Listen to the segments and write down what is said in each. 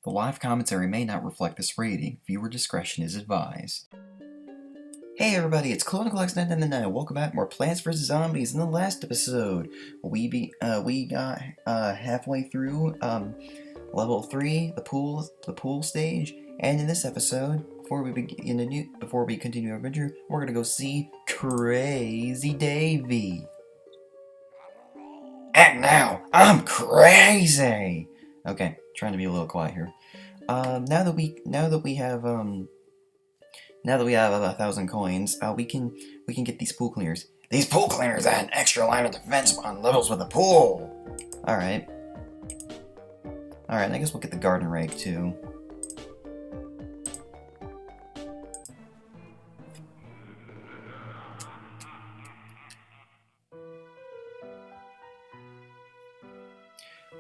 The live commentary may not reflect this rating. Viewer discretion is advised. Hey everybody, it's Clona Comics Inc. Welcome back. More Plants vs. Zombies. In the last episode, we got halfway through level 3, the pool stage, and in this episode, before we continue our adventure, we're gonna go see Crazy Davy. And now, I'm crazy. Okay, trying to be a little quiet here. Now that we have 1,000 coins, we can get these pool cleaners. These pool cleaners add an extra line of defense on levels with the pool. All right. I guess we'll get the garden rake too.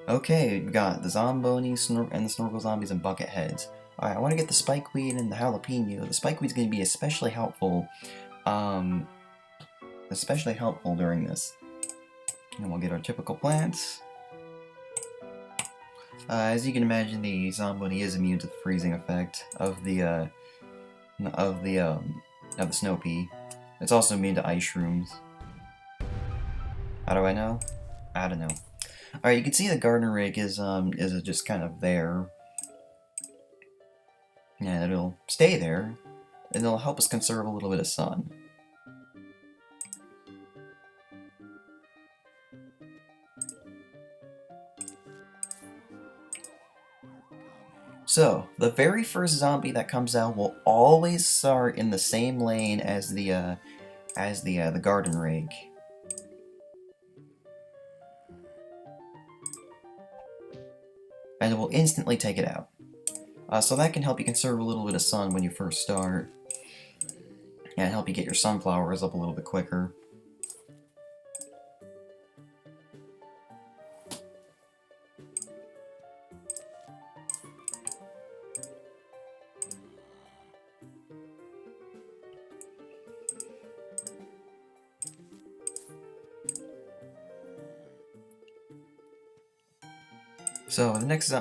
Okay, we got the Zomboni, and the Snorkel Zombies and Bucket Heads. Alright, I want to get the Spikeweed and the Jalapeno. The Spikeweed's going to be especially helpful during this. And we'll get our typical plants. As you can imagine, the Zomboni is immune to the freezing effect of the snow pea. It's also immune to ice shrooms. How do I know? I don't know. Alright, you can see the garden rake is just kind of there. And it'll stay there, and it'll help us conserve a little bit of sun. So, the very first zombie that comes out will always start in the same lane as the garden rake. And it will instantly take it out. So that can help you conserve a little bit of sun when you first start, and help you get your sunflowers up a little bit quicker. So the next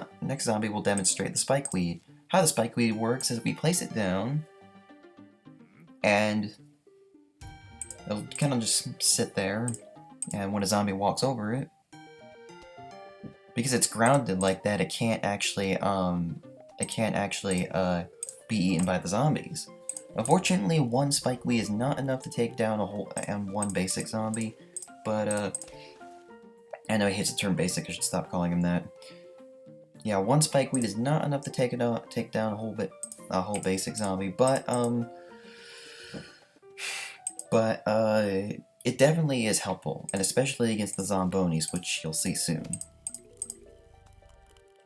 zombie will demonstrate the spikeweed. How the spikeweed works is we place it down, and it'll kind of just sit there, and when a zombie walks over it, because it's grounded like that, it can't actually be eaten by the zombies. Unfortunately, one spikeweed is not enough to take down one basic zombie, but I know he hates the term basic. I should stop calling him that. Yeah, one spikeweed is not enough to take down a whole basic zombie, but it definitely is helpful, and especially against the Zombonis, which you'll see soon.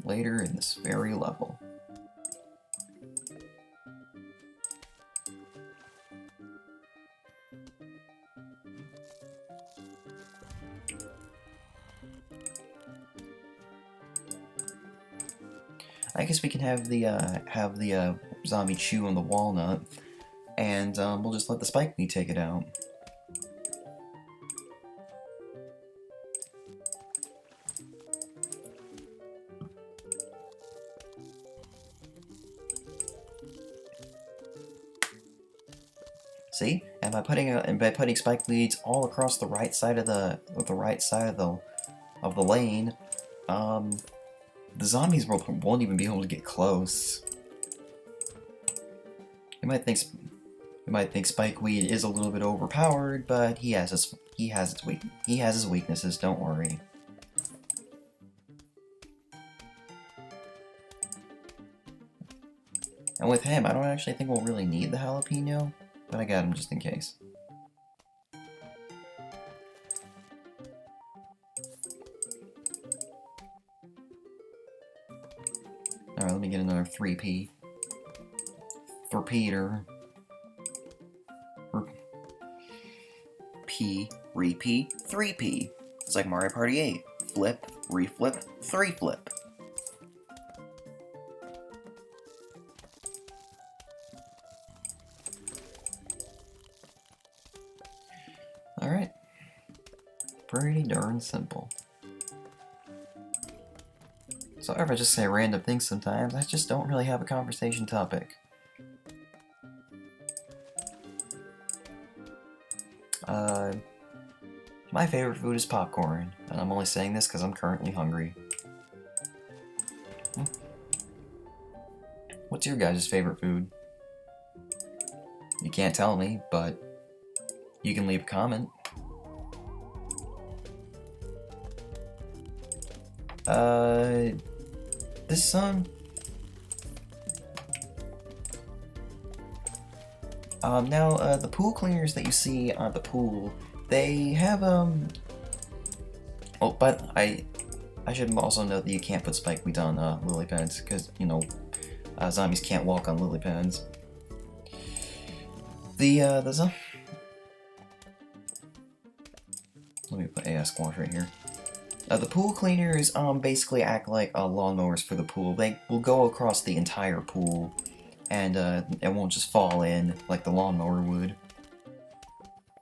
Later in this very level. I guess we can have the zombie chew on the walnut, and we'll just let the spikeweed take it out. See, and by putting spikeweeds all across the right side of the lane, the zombies won't even be able to get close. You might think Spikeweed is a little bit overpowered, but he has his weaknesses. Don't worry. And with him, I don't actually think we'll really need the jalapeno, but I got him just in case. Alright, let me get another 3p. For Peter. P, repeat, 3p. It's like Mario Party 8. Flip, reflip, 3-flip. Alright. Pretty darn simple. Sorry if I just say random things sometimes, I just don't really have a conversation topic. My favorite food is popcorn, and I'm only saying this because I'm currently hungry. What's your guys' favorite food? You can't tell me, but you can leave a comment. This song? Now, the pool cleaners that you see at the pool, they have, oh, but I should also note that you can't put spike weeds on, lily pads, because, you know, zombies can't walk on lily pads. Let me put AS squash right here. The pool cleaners, basically act like, lawnmowers for the pool. They will go across the entire pool, and, it won't just fall in like the lawnmower would.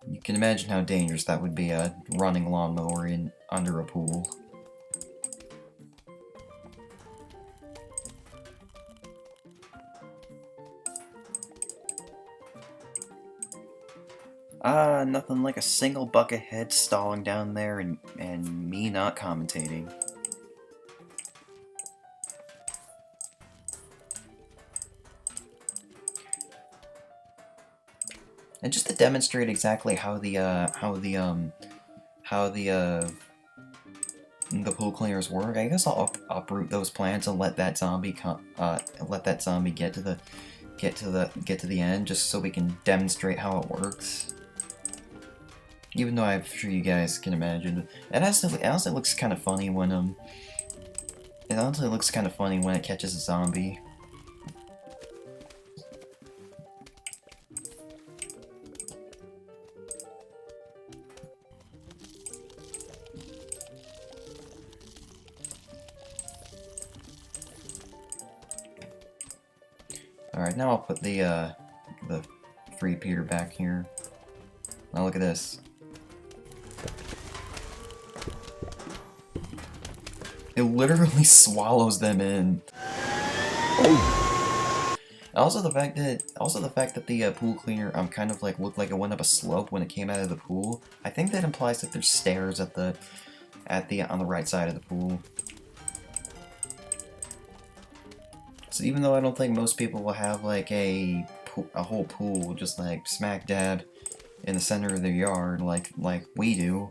You can imagine how dangerous that would be, running a lawnmower in under a pool. Nothing like a single bucket head stalling down there and me not commentating. And just to demonstrate exactly how the pool cleaners work, I guess I'll uproot those plants and let that zombie get to the end, just so we can demonstrate how it works. Even though I'm sure you guys can imagine, it honestly looks kind of funny when it catches a zombie. Alright, now I'll put the free Peter back here. Now look at this. It literally swallows them in. Oh. Also the fact that the pool cleaner kind of like looked like it went up a slope when it came out of the pool. I think that implies that there's stairs on the right side of the pool. So even though I don't think most people will have like a whole pool just like smack dab in the center of their yard like we do,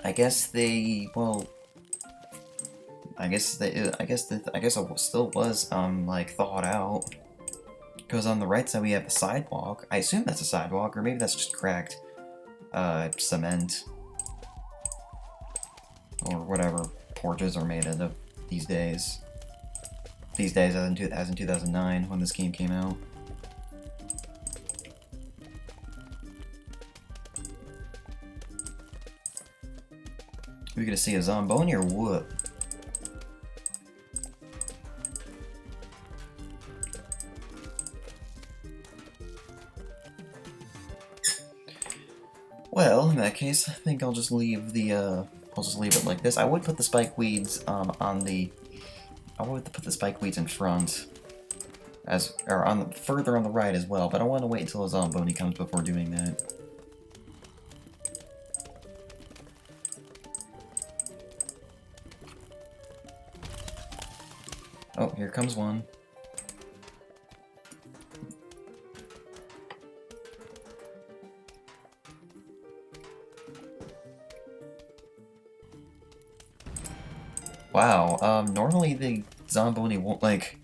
I guess it still was like thought out, because on the right side we have the sidewalk. I assume that's a sidewalk, or maybe that's just cracked cement or whatever porches are made out of these days. As in 2009 when this game came out. Are we gonna see a Zomboni or what? Well, in that case, I think I'll just leave it like this. I would put the spike weeds in front, further on the right as well, but I want to wait until a Zomboni comes before doing that. Oh, here comes one. Wow, normally the Zomboni won't, like,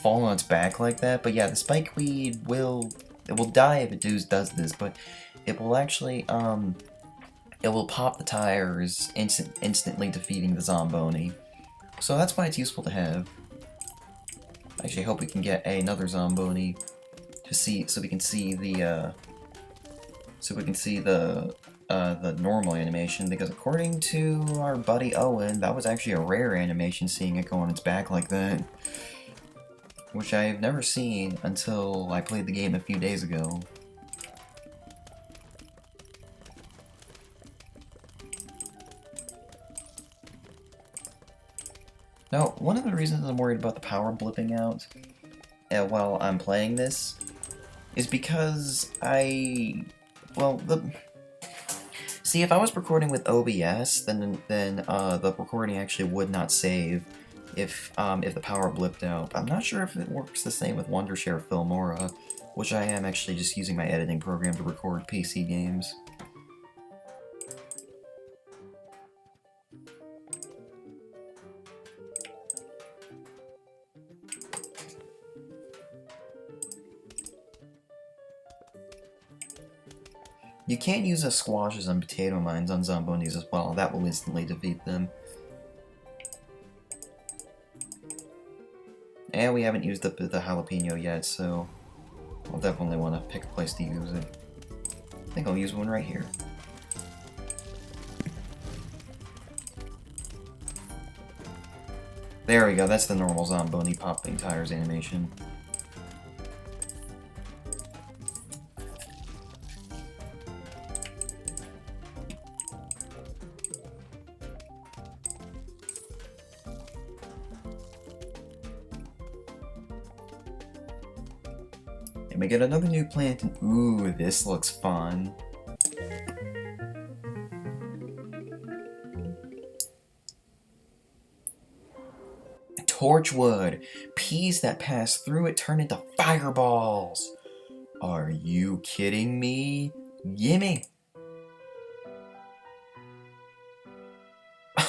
fall on its back like that, but yeah, the spikeweed will die if it does this, but it will actually, it will pop the tires, instantly defeating the Zomboni. So that's why it's useful to have. I actually hope we can get another Zomboni so we can see the normal animation, because according to our buddy Owen, that was actually a rare animation, seeing it go on its back like that. Which I've never seen until I played the game a few days ago. Now, one of the reasons I'm worried about the power blipping out while I'm playing this is because see, if I was recording with OBS, then the recording actually would not save if the power blipped out. I'm not sure if it works the same with Wondershare Filmora, which I am actually just using my editing program to record PC games. You can't use squashes and potato mines on Zombonis as well. That will instantly defeat them. And we haven't used the jalapeno yet, so I'll definitely want to pick a place to use it. I think I'll use one right here. There we go, that's the normal Zomboni popping tires animation. And we get another new plant, and ooh, this looks fun. Torchwood! Peas that pass through it turn into fireballs! Are you kidding me? Gimme!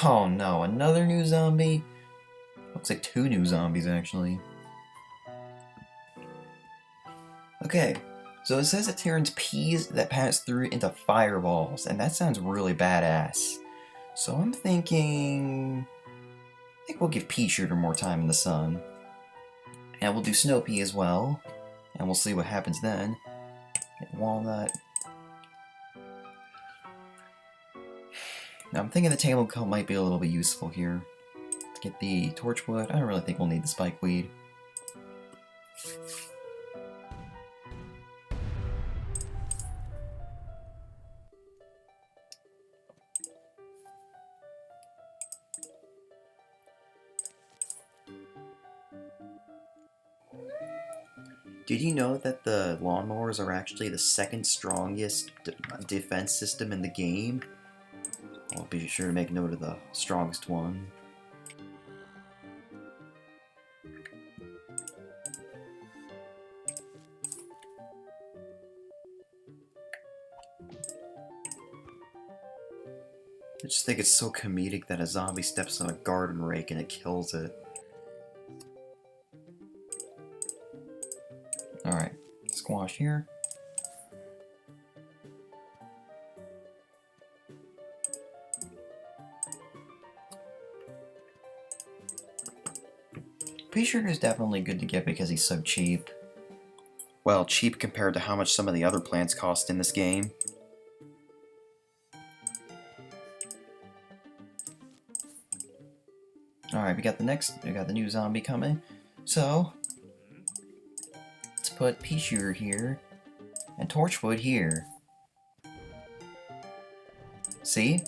Oh no, another new zombie? Looks like 2 new zombies, actually. Okay, so it says it turns peas that pass through it into fireballs, and that sounds really badass. So I'm thinking... I think we'll give Pea Shooter more time in the sun. And we'll do Snow Pea as well, and we'll see what happens then. Get Walnut. Now I'm thinking the table coat might be a little bit useful here. To get the Torchwood, I don't really think we'll need the Spikeweed. Did you know that the lawnmowers are actually the second strongest defense system in the game? I'll be sure to make note of the strongest one. I just think it's so comedic that a zombie steps on a garden rake and it kills it. Alright, squash here. Pea Shooter is definitely good to get because he's so cheap. Well, cheap compared to how much some of the other plants cost in this game. Alright, we got the new zombie coming. So, let's put Pea Shooter here, and Torchwood here. See?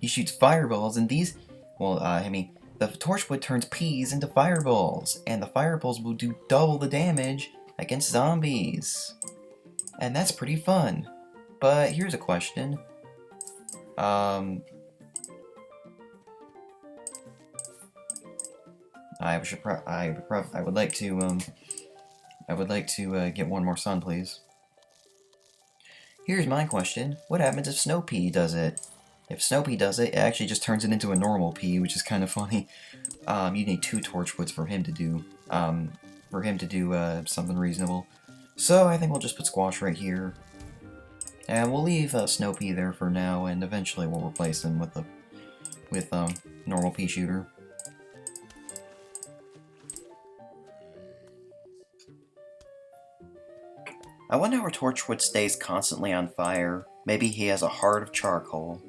He shoots fireballs, and these... Well, the Torchwood turns peas into fireballs, and the fireballs will do double the damage against zombies. And that's pretty fun. But here's a question. I would like to get one more sun, please. Here's my question. What happens if Snow Pea does it? If Snow Pea does it, it actually just turns it into a normal pea, which is kind of funny. You need 2 Torchwoods for him to do, something reasonable. So I think we'll just put Squash right here. And we'll leave Snow Pea there for now, and eventually we'll replace him with normal Pea Shooter. I wonder how Torchwood stays constantly on fire. Maybe he has a heart of charcoal.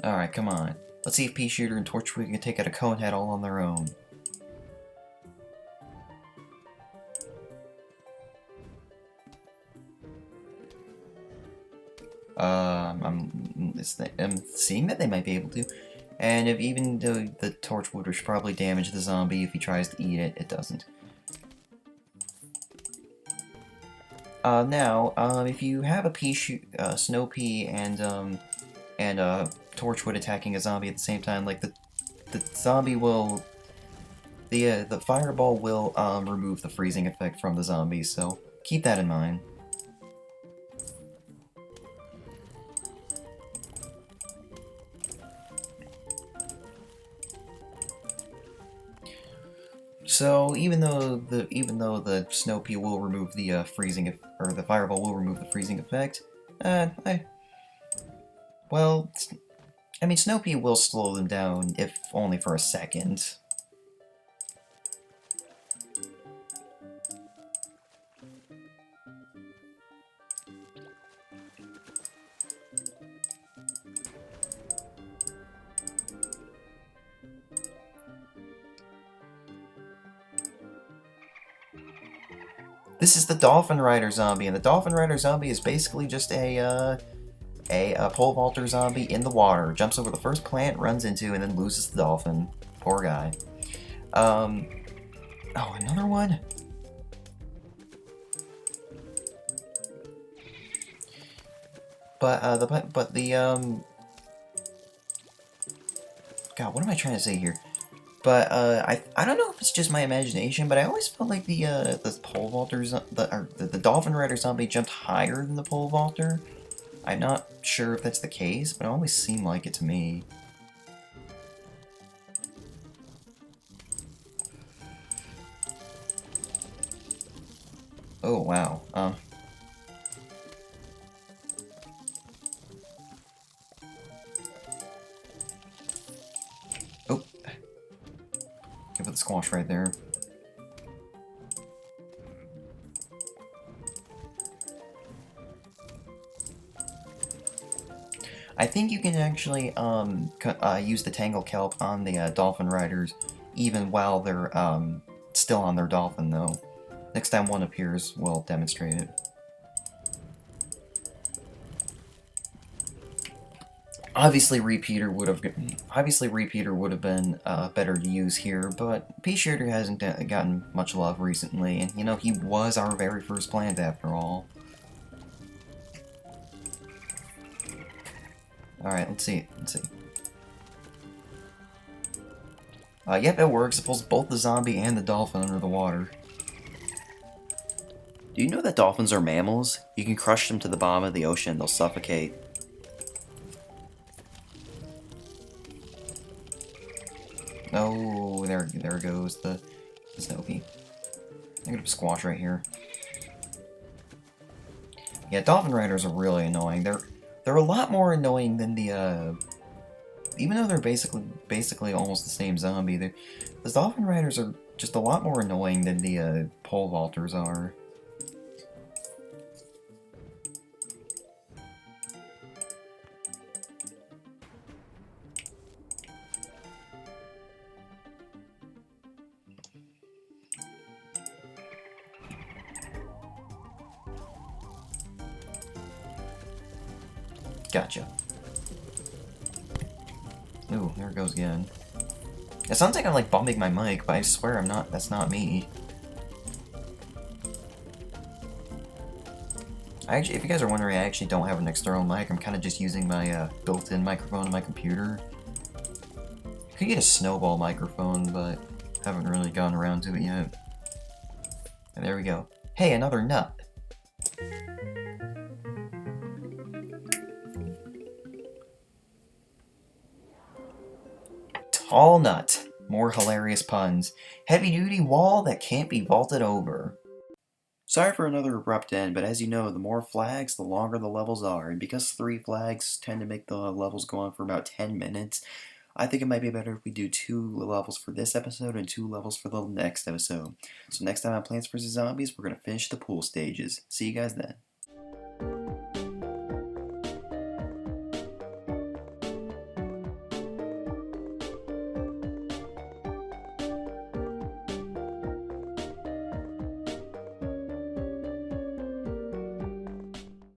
Alright, come on. Let's see if Pea Shooter and Torchwood can take out a Conehead all on their own. I'm seeing that they might be able to. And if even though the torchwood would probably damage the zombie if he tries to eat it, it doesn't. Now, if you have a snow pea and torchwood attacking a zombie at the same time, like the zombie will, the fireball will remove the freezing effect from the zombie. So keep that in mind. So even though the snow pea will remove the freezing, or the fireball will remove the freezing effect, well, I mean, snow pea will slow them down, if only for a second. This is the Dolphin Rider zombie, and the Dolphin Rider zombie is basically just a pole vaulter zombie in the water. Jumps over the first plant, runs into, and then loses the dolphin. Poor guy. Oh, another one? But, God, what am I trying to say here? But I don't know if it's just my imagination, but I always felt like the pole vaulter, the Dolphin Rider zombie jumped higher than the pole vaulter. I'm not sure if that's the case, but it always seemed like it to me. Oh wow. Oh. Give it the squash right there. I think you can actually use the Tangle Kelp on the Dolphin Riders even while they're still on their Dolphin, though. Next time one appears, we'll demonstrate it. Obviously, Repeater would have been better to use here, but Pea Shooter hasn't gotten much love recently, and you know he was our very first plant after all. Alright, let's see. Yep, it works. It pulls both the zombie and the dolphin under the water. Do you know that dolphins are mammals? You can crush them to the bottom of the ocean, they'll suffocate. Oh, there goes the snow pea. I'm gonna squash right here. Yeah, Dolphin Riders are really annoying. They're a lot more annoying than the even though they're basically almost the same zombie. The Dolphin Riders are just a lot more annoying than the pole vaulters are. Gotcha. Ooh, there it goes again. It sounds like I'm like bumping my mic, but I swear I'm not. That's not me. If you guys are wondering, I actually don't have an external mic. I'm kind of just using my built-in microphone on my computer. I could get a snowball microphone, but haven't really gotten around to it yet. And there we go. Hey, another nut. Tall nut. More hilarious puns. Heavy-duty wall that can't be vaulted over. Sorry for another abrupt end, but as you know, the more flags, the longer the levels are. And because 3 flags tend to make the levels go on for about 10 minutes, I think it might be better if we do 2 levels for this episode and 2 levels for the next episode. So next time on Plants vs. Zombies, we're going to finish the pool stages. See you guys then.